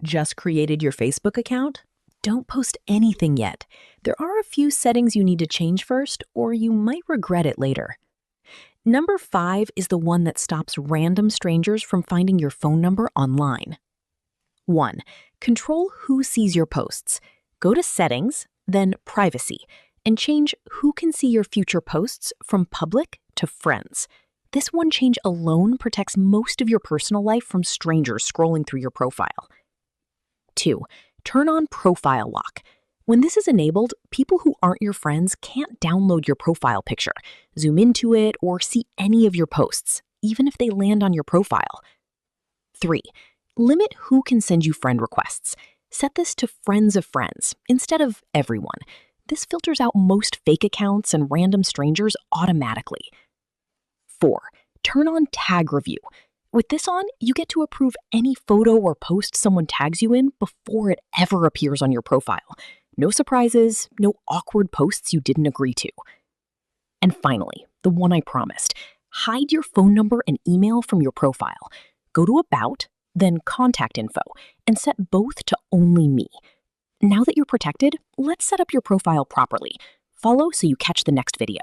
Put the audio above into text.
Just created your Facebook account? Don't post anything yet. There are a few settings you need to change first, or you might regret it later. Number 5 is the one that stops random strangers from finding your phone number online. 1. Control who sees your posts. Go to Settings, then Privacy, and change who can see your future posts from public to friends. This one change alone protects most of your personal life from strangers scrolling through your profile. 2. Turn on Profile Lock. When this is enabled, people who aren't your friends can't download your profile picture, zoom into it, or see any of your posts, even if they land on your profile. 3. Limit who can send you friend requests. Set this to friends of friends instead of everyone. This filters out most fake accounts and random strangers automatically. 4. Turn on Tag Review. With this on, you get to approve any photo or post someone tags you in before it ever appears on your profile. No surprises, no awkward posts you didn't agree to. And finally, the one I promised, hide your phone number and email from your profile. Go to About, then Contact Info, and set both to Only Me. Now that you're protected, let's set up your profile properly. Follow so you catch the next video.